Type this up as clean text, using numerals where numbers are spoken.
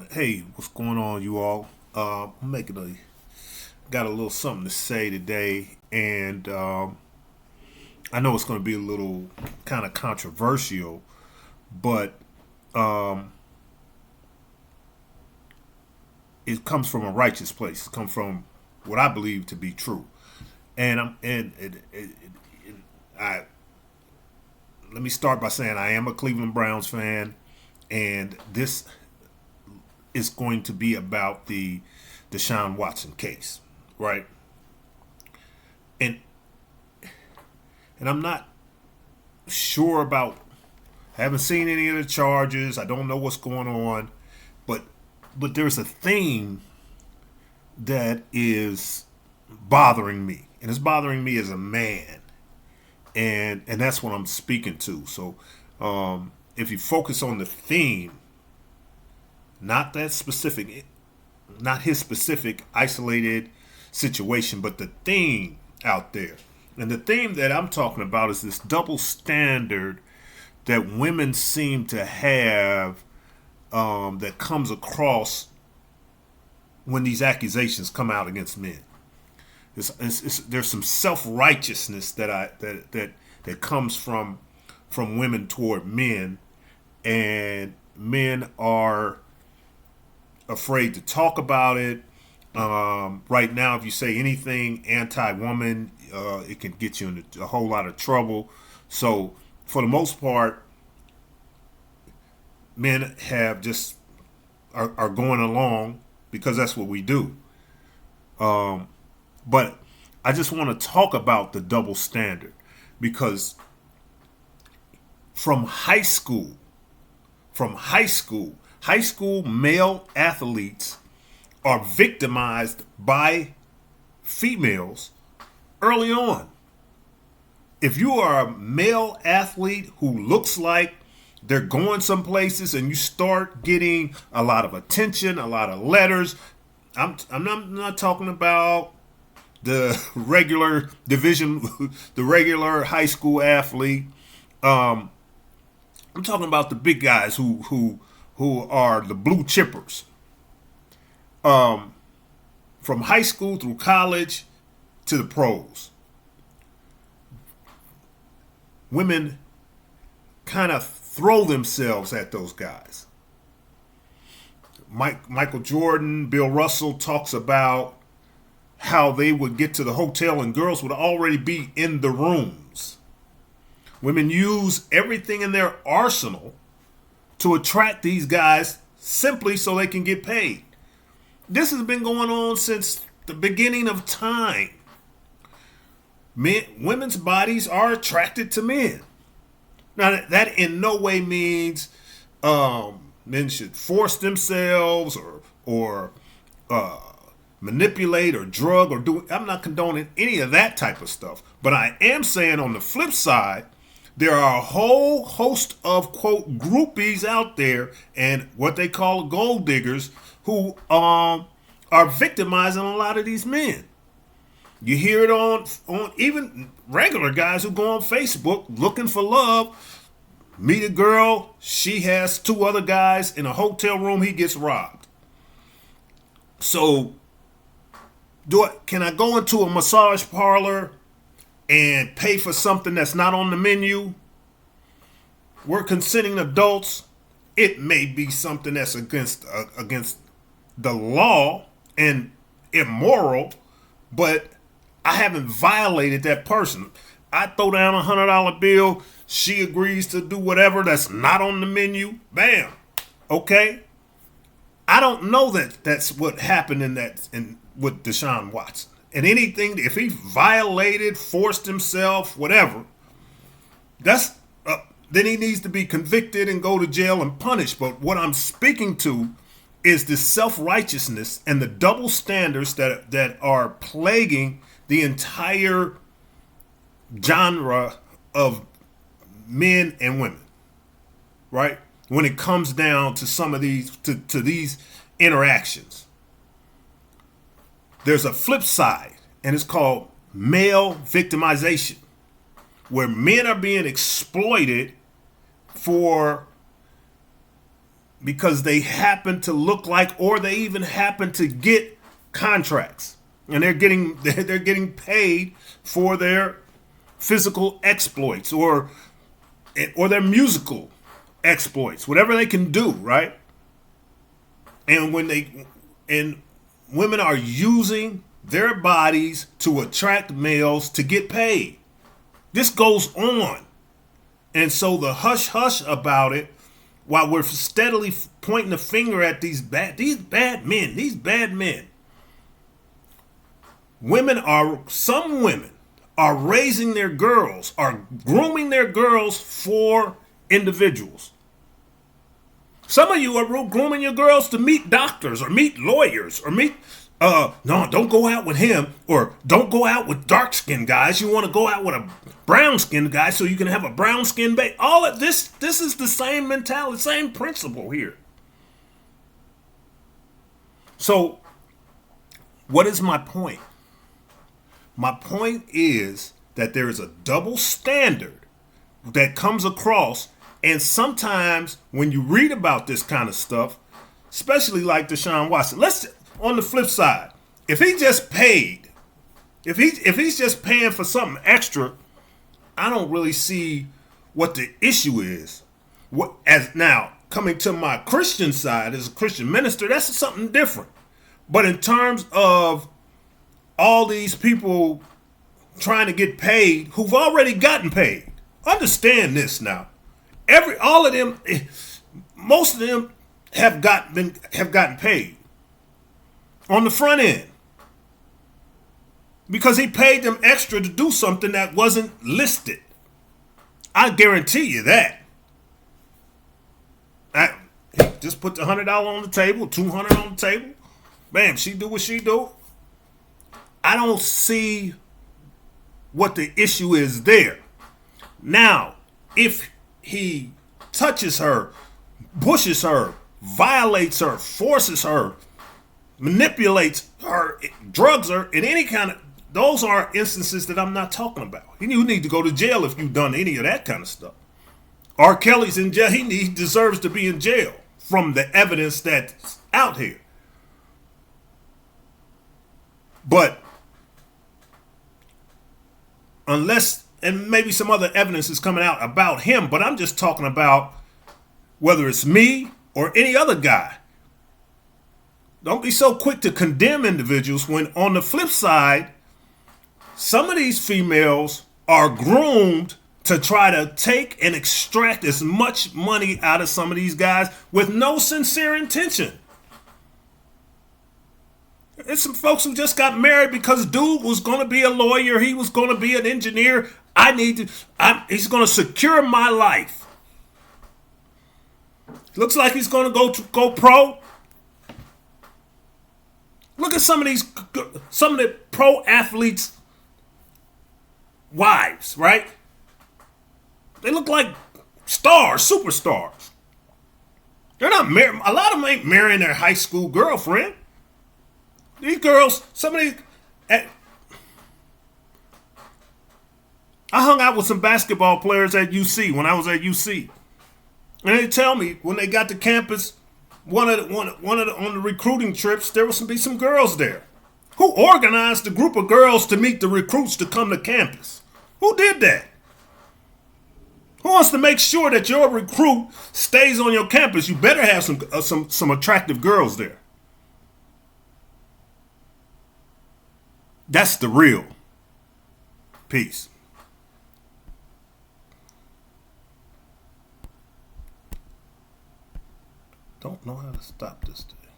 Hey, what's going on, you all? I'm making got a little something to say today, and I know it's going to be a little kind of controversial, but um, it comes from a righteous place. It comes from what I believe to be true, and I let me start by saying I am a Cleveland Browns fan, and this is going to be about the Deshaun Watson case, right? And I'm not sure about. I haven't seen any of the charges. I don't know what's going on, but there's a theme that is bothering me, and it's bothering me as a man, and that's what I'm speaking to. So, if you focus on the theme, not that specific, not his specific isolated situation, but the theme out there. And the theme that I'm talking about is this double standard that women seem to have, that comes across when these accusations come out against men. There's some self righteousness that comes from women toward men, and men are afraid to talk about it. Right now, if you say anything anti-woman, it can get you in a whole lot of trouble. So, for the most part, men have just are going along because that's what we do. But I just want to talk about the double standard because from high school, high school male athletes are victimized by females early on. If you are a male athlete who looks like they're going some places and you start getting a lot of attention, a lot of letters, I'm not talking about the regular division, the regular high school athlete. I'm talking about the big guys who are the blue chippers. From high school through college to the pros. Women kind of throw themselves at those guys. Michael Jordan, Bill Russell talks about how they would get to the hotel and girls would already be in the rooms. Women use everything in their arsenal to attract these guys simply so they can get paid. This has been going on since the beginning of time. Women's bodies are attracted to men. Now, that in no way means men should force themselves or manipulate or drug or do. I'm not condoning any of that type of stuff. But I am saying on the flip side, there are a whole host of, quote, groupies out there and what they call gold diggers who are victimizing a lot of these men. You hear it on even regular guys who go on Facebook looking for love. Meet a girl, she has two other guys in a hotel room, he gets robbed. So, can I go into a massage parlor and pay for something that's not on the menu? We're consenting adults. It may be something that's against the law and immoral, but I haven't violated that person. I throw down $100 bill. She agrees to do whatever that's not on the menu. Bam. Okay. I don't know that that's what happened with Deshaun Watson. And anything, if he violated, forced himself, whatever, that's then he needs to be convicted and go to jail and punished. But what I'm speaking to is the self-righteousness and the double standards that are plaguing the entire genre of men and women, right? When it comes down to some of these, to these interactions. There's a flip side, and it's called male victimization, where men are being exploited for because they happen to look like, or they even happen to get contracts, and they're getting paid for their physical exploits or their musical exploits, whatever they can do, right? And women are using their bodies to attract males to get paid. This goes on. And so the hush hush about it, while we're steadily pointing the finger at these bad men, some women are raising their girls, are grooming their girls for individuals. Some of you are grooming your girls to meet doctors or meet lawyers or meet, no, don't go out with him, or don't go out with dark-skinned guys. You want to go out with a brown-skinned guy so you can have a brown-skinned baby. All of this is the same mentality, same principle here. So, what is my point? My point is that there is a double standard that comes across, and sometimes when you read about this kind of stuff, especially like Deshaun Watson, on the flip side, if he's just paying for something extra, I don't really see what the issue is. Now coming to my Christian side as a Christian minister, that's something different. But in terms of all these people trying to get paid who've already gotten paid, understand this now. All of them, most of them have gotten paid on the front end because he paid them extra to do something that wasn't listed. I guarantee you that. Just put the $100 on the table, $200 on the table. Bam, she do what she do. I don't see what the issue is there. Now, if he touches her, pushes her, violates her, forces her, manipulates her, drugs her, in any kind of, those are instances that I'm not talking about. You need to go to jail if you've done any of that kind of stuff. R. Kelly's in jail. He deserves to be in jail from the evidence that's out here. But unless, and maybe some other evidence is coming out about him, but I'm just talking about whether it's me or any other guy. Don't be so quick to condemn individuals when on the flip side, some of these females are groomed to try to take and extract as much money out of some of these guys with no sincere intention. It's some folks who just got married because dude was going to be a lawyer. He was going to be an engineer. He's going to secure my life. Looks like he's going to go pro. Look at some of the pro athletes' wives, right? They look like stars, superstars. They're not married. A lot of them ain't marrying their high school girlfriend. These girls, I hung out with some basketball players at UC when I was at UC. And they tell me when they got to campus, on the recruiting trips, there was be some girls there. Who organized a group of girls to meet the recruits to come to campus? Who did that? Who wants to make sure that your recruit stays on your campus? You better have some attractive girls there. That's the real. Peace. Don't know how to stop this thing.